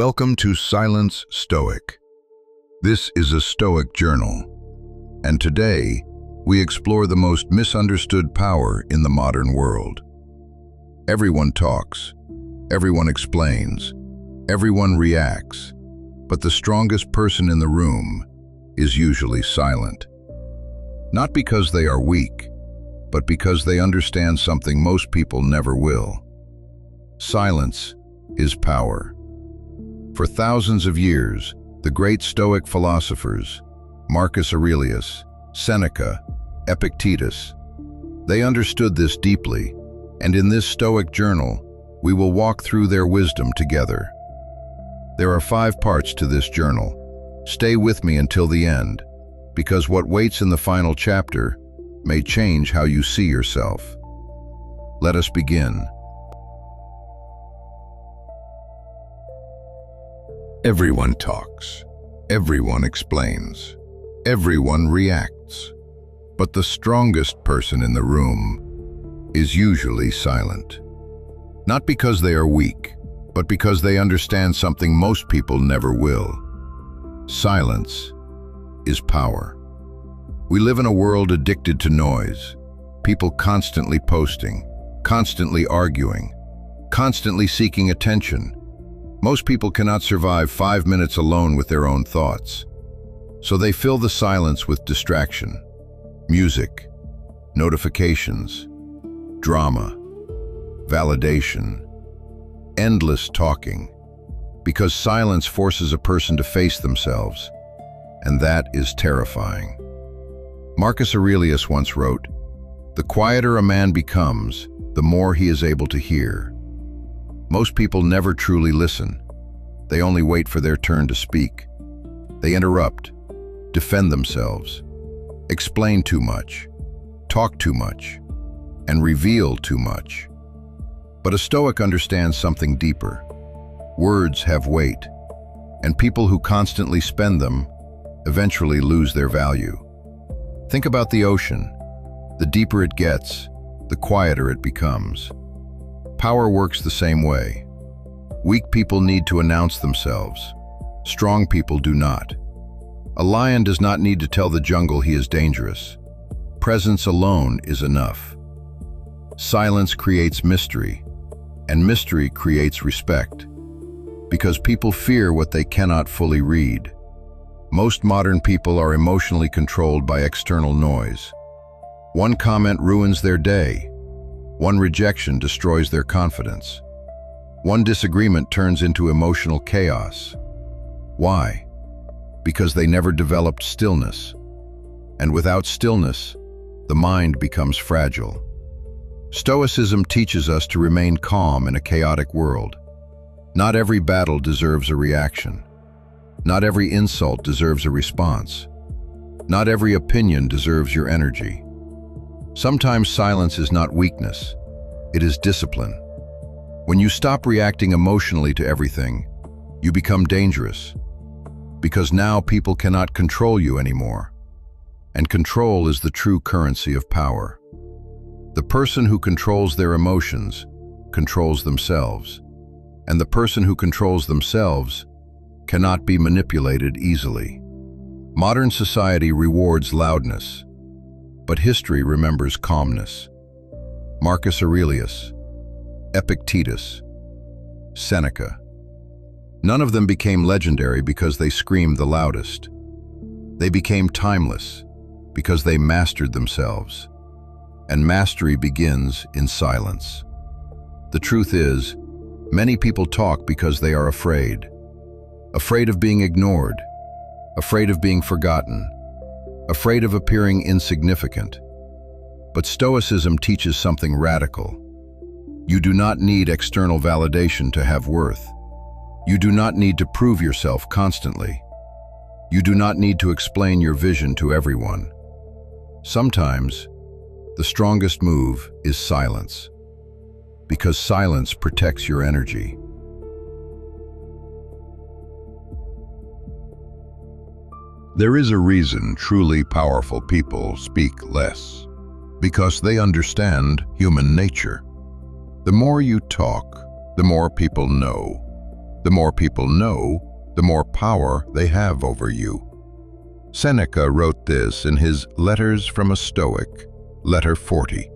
Welcome to Silence Stoic. This is a Stoic journal, and today we explore the most misunderstood power in the modern world. Everyone talks, everyone explains, everyone reacts, but the strongest person in the room is usually silent. Not because they are weak, but because they understand something most people never will. Silence is power. For thousands of years, the great Stoic philosophers, Marcus Aurelius, Seneca, Epictetus, they understood this deeply, and in this Stoic journal, we will walk through their wisdom together. There are 5 parts to this journal. Stay with me until the end, because what waits in the final chapter may change how you see yourself. Let us begin. Everyone talks, everyone explains, everyone reacts, but the strongest person in the room is usually silent. Not because they are weak, but because they understand something most people never will. Silence is power. We live in a world addicted to noise, people constantly posting, constantly arguing, constantly seeking attention. Most people cannot survive 5 minutes alone with their own thoughts. So they fill the silence with distraction, music, notifications, drama, validation, endless talking, because silence forces a person to face themselves, and that is terrifying. Marcus Aurelius once wrote, "The quieter a man becomes, the more he is able to hear." Most people never truly listen. They only wait for their turn to speak. They interrupt, defend themselves, explain too much, talk too much, and reveal too much. But a Stoic understands something deeper. Words have weight, and people who constantly spend them eventually lose their value. Think about the ocean. The deeper it gets, the quieter it becomes. Power works the same way. Weak people need to announce themselves. Strong people do not. A lion does not need to tell the jungle he is dangerous. Presence alone is enough. Silence creates mystery, and mystery creates respect, because people fear what they cannot fully read. Most modern people are emotionally controlled by external noise. One comment ruins their day. One rejection destroys their confidence. One disagreement turns into emotional chaos. Why? Because they never developed stillness. And without stillness, the mind becomes fragile. Stoicism teaches us to remain calm in a chaotic world. Not every battle deserves a reaction. Not every insult deserves a response. Not every opinion deserves your energy. Sometimes silence is not weakness, it is discipline. When you stop reacting emotionally to everything, you become dangerous, because now people cannot control you anymore. And control is the true currency of power. The person who controls their emotions controls themselves, and the person who controls themselves cannot be manipulated easily. Modern society rewards loudness, but history remembers calmness. Marcus Aurelius, Epictetus, Seneca. None of them became legendary because they screamed the loudest. They became timeless because they mastered themselves. And mastery begins in silence. The truth is, many people talk because they are afraid. Afraid of being ignored, afraid of being forgotten, afraid of appearing insignificant. But Stoicism teaches something radical. You do not need external validation to have worth. You do not need to prove yourself constantly. You do not need to explain your vision to everyone. Sometimes, the strongest move is silence, because silence protects your energy. There is a reason truly powerful people speak less, because they understand human nature. The more you talk, the more people know. The more people know, the more power they have over you. Seneca wrote this in his Letters from a Stoic, letter 40.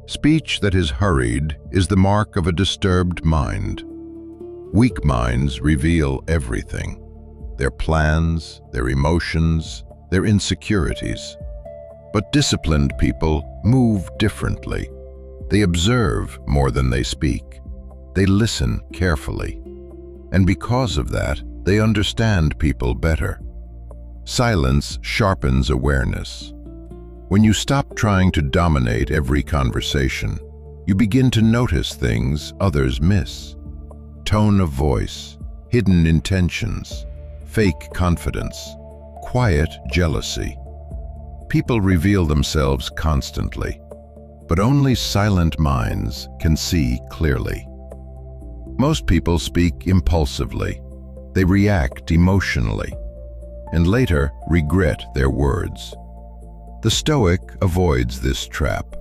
Speech that is hurried is the mark of a disturbed mind. Weak minds reveal everything: their plans, their emotions, their insecurities. But disciplined people move differently. They observe more than they speak. They listen carefully. And because of that, they understand people better. Silence sharpens awareness. When you stop trying to dominate every conversation, you begin to notice things others miss. Tone of voice, hidden intentions, fake confidence, quiet jealousy. People reveal themselves constantly, but only silent minds can see clearly. Most people speak impulsively. They react emotionally, and later regret their words. The Stoic avoids this trap,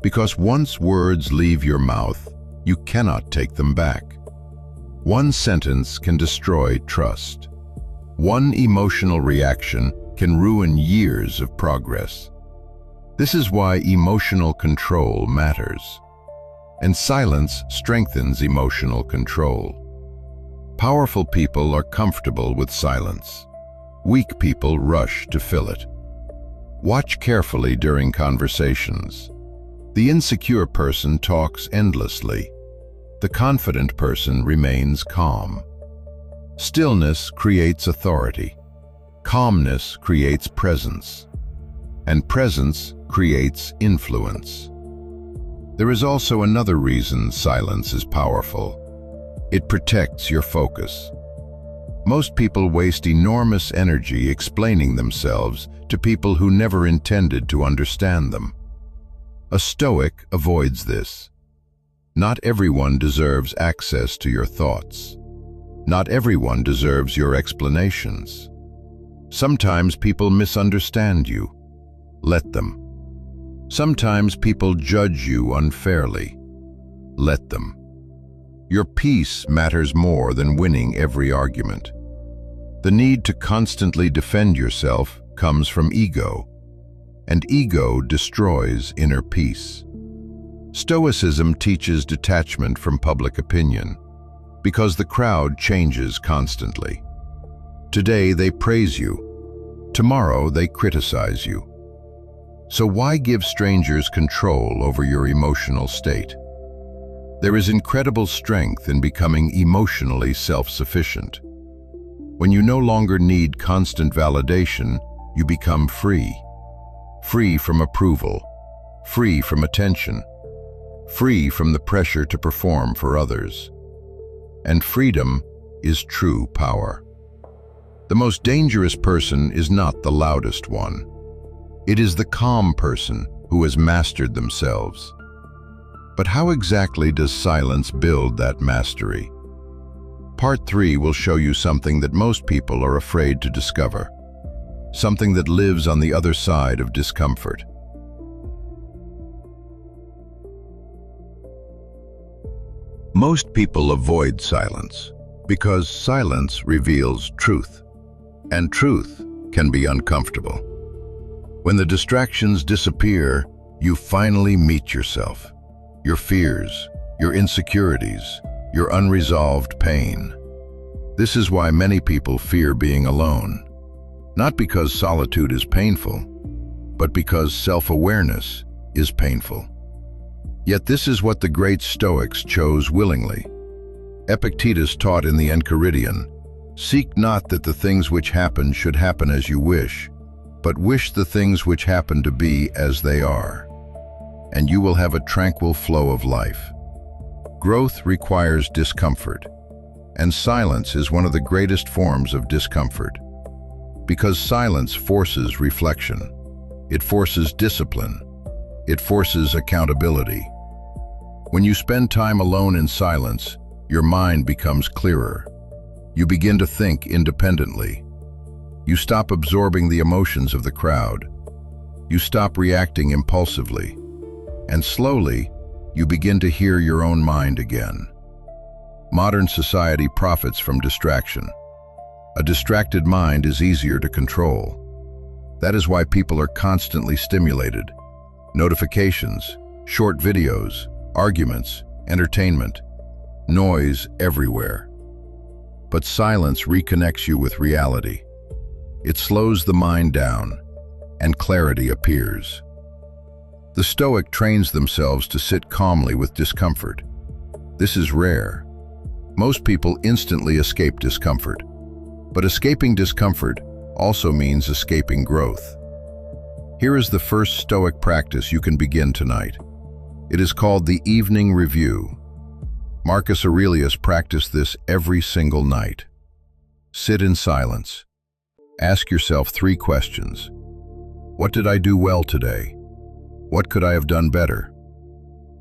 because once words leave your mouth, you cannot take them back. One sentence can destroy trust. One emotional reaction can ruin years of progress. This is why emotional control matters. And silence strengthens emotional control. Powerful people are comfortable with silence. Weak people rush to fill it. Watch carefully during conversations. The insecure person talks endlessly. The confident person remains calm. Stillness creates authority. Calmness creates presence. And presence creates influence. There is also another reason silence is powerful. It protects your focus. Most people waste enormous energy explaining themselves to people who never intended to understand them. A Stoic avoids this. Not everyone deserves access to your thoughts. Not everyone deserves your explanations. Sometimes people misunderstand you. Let them. Sometimes people judge you unfairly. Let them. Your peace matters more than winning every argument. The need to constantly defend yourself comes from ego, and ego destroys inner peace. Stoicism teaches detachment from public opinion, because the crowd changes constantly. Today they praise you. Tomorrow they criticize you. So why give strangers control over your emotional state? There is incredible strength in becoming emotionally self-sufficient. When you no longer need constant validation, you become free. Free from approval, free from attention, free from the pressure to perform for others. And freedom is true power. The most dangerous person is not the loudest one. It is the calm person who has mastered themselves. But how exactly does silence build that mastery? Part 3 will show you something that most people are afraid to discover. Something that lives on the other side of discomfort. Most people avoid silence because silence reveals truth, and truth can be uncomfortable. When the distractions disappear, you finally meet yourself, your fears, your insecurities, your unresolved pain. This is why many people fear being alone, not because solitude is painful, but because self-awareness is painful. Yet this is what the great Stoics chose willingly. Epictetus taught in the Enchiridion, "Seek not that the things which happen should happen as you wish, but wish the things which happen to be as they are, and you will have a tranquil flow of life." Growth requires discomfort, and silence is one of the greatest forms of discomfort. Because silence forces reflection. It forces discipline. It forces accountability. When you spend time alone in silence, your mind becomes clearer. You begin to think independently. You stop absorbing the emotions of the crowd. You stop reacting impulsively. And slowly, you begin to hear your own mind again. Modern society profits from distraction. A distracted mind is easier to control. That is why people are constantly stimulated. Notifications, short videos, arguments, entertainment, noise everywhere. But silence reconnects you with reality. It slows the mind down, and clarity appears. The Stoic trains themselves to sit calmly with discomfort. This is rare. Most people instantly escape discomfort. But escaping discomfort also means escaping growth. Here is the first Stoic practice you can begin tonight. It is called the evening review. Marcus Aurelius practiced this every single night. Sit in silence. Ask yourself 3 questions. What did I do well today? What could I have done better?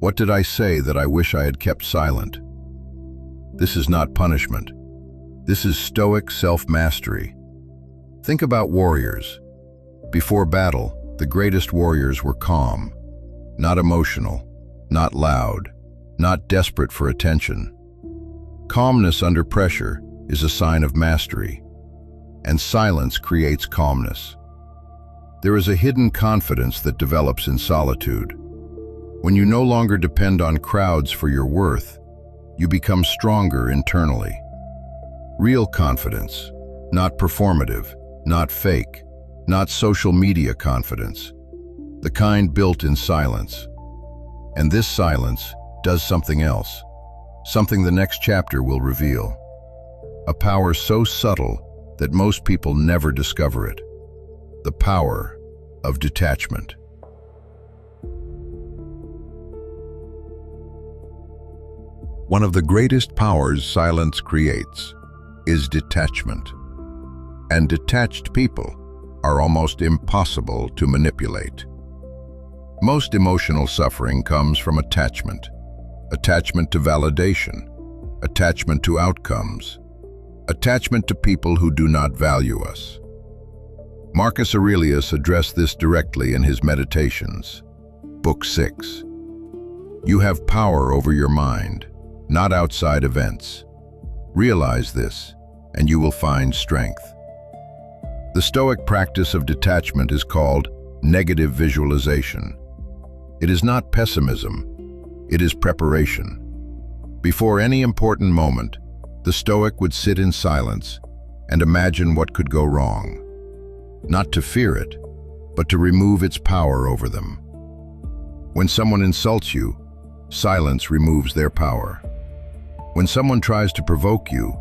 What did I say that I wish I had kept silent? This is not punishment. This is Stoic self-mastery. Think about warriors. Before battle, the greatest warriors were calm, not emotional, not loud, not desperate for attention. Calmness under pressure is a sign of mastery, and silence creates calmness. There is a hidden confidence that develops in solitude. When you no longer depend on crowds for your worth, you become stronger internally. Real confidence, not performative, not fake, not social media confidence, the kind built in silence. And this silence does something else, something the next chapter will reveal. A power so subtle that most people never discover it. The power of detachment. One of the greatest powers silence creates is detachment. And detached people are almost impossible to manipulate. Most emotional suffering comes from attachment. Attachment to validation, attachment to outcomes, attachment to people who do not value us. Marcus Aurelius addressed this directly in his Meditations, Book 6. You have power over your mind, not outside events. Realize this, and you will find strength. The Stoic practice of detachment is called negative visualization. It is not pessimism, it is preparation. Before any important moment, the Stoic would sit in silence and imagine what could go wrong. Not to fear it, but to remove its power over them. When someone insults you, silence removes their power. When someone tries to provoke you,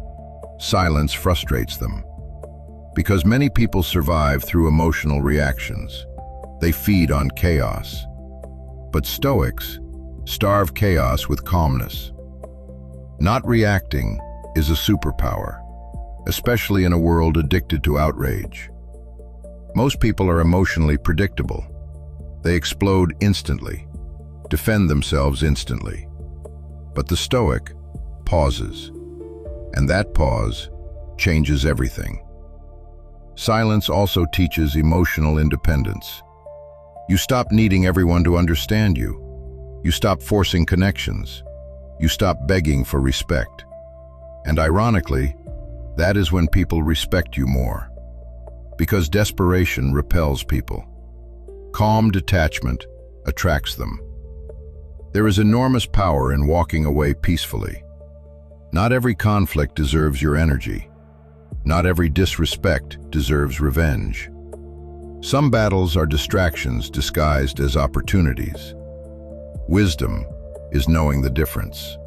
silence frustrates them. Because many people survive through emotional reactions. They feed on chaos. But Stoics starve chaos with calmness. Not reacting is a superpower, especially in a world addicted to outrage. Most people are emotionally predictable. They explode instantly, defend themselves instantly. But the Stoic pauses, and that pause changes everything. Silence also teaches emotional independence. You stop needing everyone to understand you. You stop forcing connections. You stop begging for respect. And ironically, that is when people respect you more. Because desperation repels people. Calm detachment attracts them. There is enormous power in walking away peacefully. Not every conflict deserves your energy. Not every disrespect deserves revenge. Some battles are distractions disguised as opportunities. Wisdom is knowing the difference.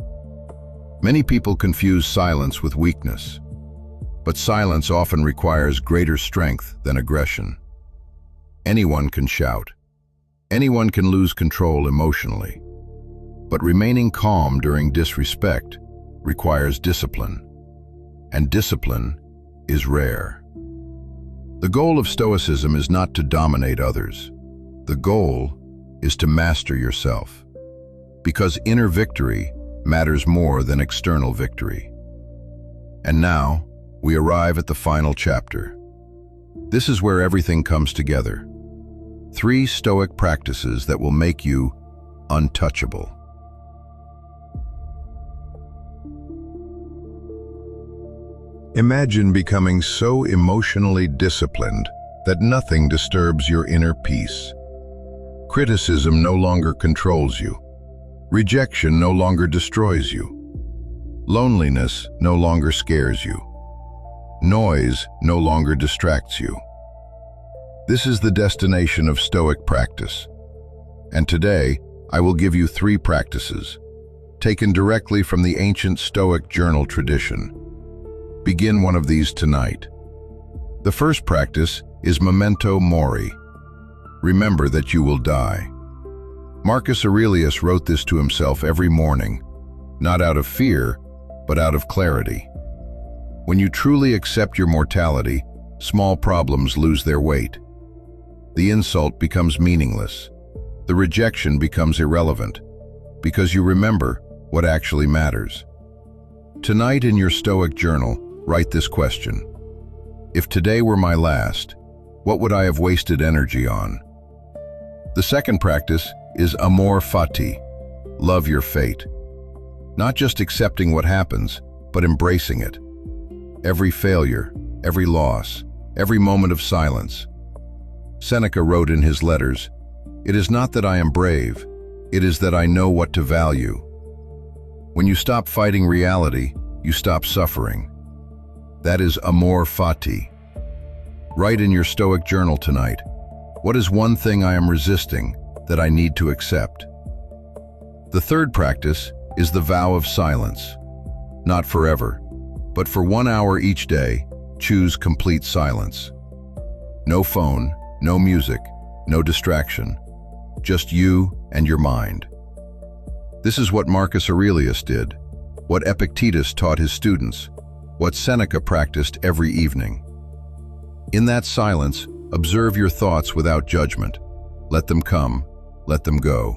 Many people confuse silence with weakness. But silence often requires greater strength than aggression. Anyone can shout. Anyone can lose control emotionally. But remaining calm during disrespect requires discipline. And discipline is rare. The goal of Stoicism is not to dominate others. The goal is to master yourself. Because inner victory matters more than external victory. And now, we arrive at the final chapter. This is where everything comes together. 3 Stoic practices that will make you untouchable. Imagine becoming so emotionally disciplined that nothing disturbs your inner peace. Criticism no longer controls you. Rejection no longer destroys you. Loneliness no longer scares you. Noise no longer distracts you. This is the destination of Stoic practice. And today, I will give you 3 practices, taken directly from the ancient Stoic journal tradition. Begin one of these tonight. The first practice is memento mori. Remember that you will die. Marcus Aurelius wrote this to himself every morning, not out of fear, but out of clarity. When you truly accept your mortality, small problems lose their weight. The insult becomes meaningless. The rejection becomes irrelevant, because you remember what actually matters. Tonight in your Stoic journal, write this question. If today were my last, what would I have wasted energy on? The second practice is amor fati, love your fate. Not just accepting what happens, but embracing it. Every failure, every loss, every moment of silence. Seneca wrote in his letters, "It is not that I am brave, it is that I know what to value." When you stop fighting reality, you stop suffering. That is amor fati. Write in your Stoic journal tonight, what is one thing I am resisting that I need to accept? The third practice is the vow of silence. Not forever, but for 1 hour each day, choose complete silence. No phone, no music, no distraction, just you and your mind. This is what Marcus Aurelius did, what Epictetus taught his students, what Seneca practiced every evening. In that silence, observe your thoughts without judgment. Let them come, let them go.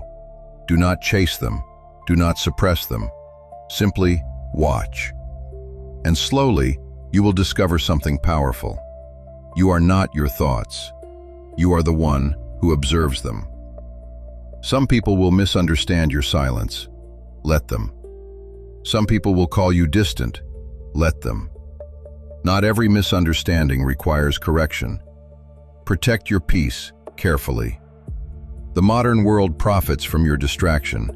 Do not chase them, do not suppress them. Simply watch. And slowly, you will discover something powerful. You are not your thoughts. You are the one who observes them. Some people will misunderstand your silence. Let them. Some people will call you distant. Let them. Not every misunderstanding requires correction. Protect your peace carefully. The modern world profits from your distraction,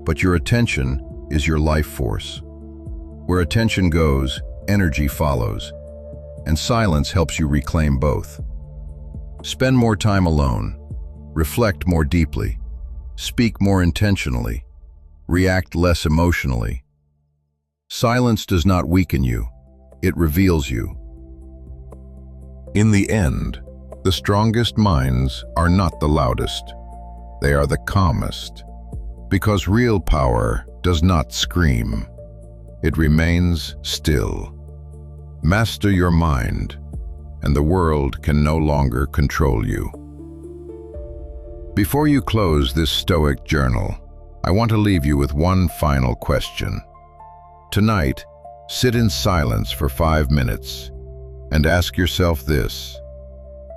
but your attention is your life force. Where attention goes, energy follows, and silence helps you reclaim both. Spend more time alone, reflect more deeply, speak more intentionally, react less emotionally. Silence does not weaken you, it reveals you. In the end, the strongest minds are not the loudest, they are the calmest, because real power does not scream, it remains still. Master your mind, and the world can no longer control you. Before you close this Stoic journal, I want to leave you with one final question. Tonight, sit in silence for 5 minutes and ask yourself this: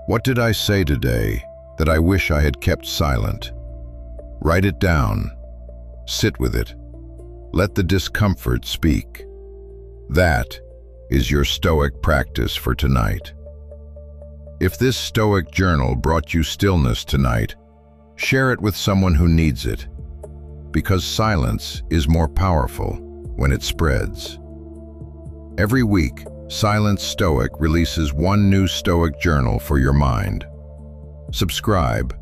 what did I say today that I wish I had kept silent? Write it down. Sit with it. Let the discomfort speak. That is your Stoic practice for tonight. If this Stoic journal brought you stillness tonight, share it with someone who needs it, because silence is more powerful when it spreads. Every week, Silent Stoic releases one new Stoic journal for your mind. Subscribe,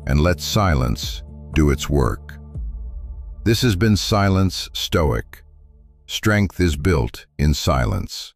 and let silence do its work. This has been Silence Stoic. Strength is built in silence.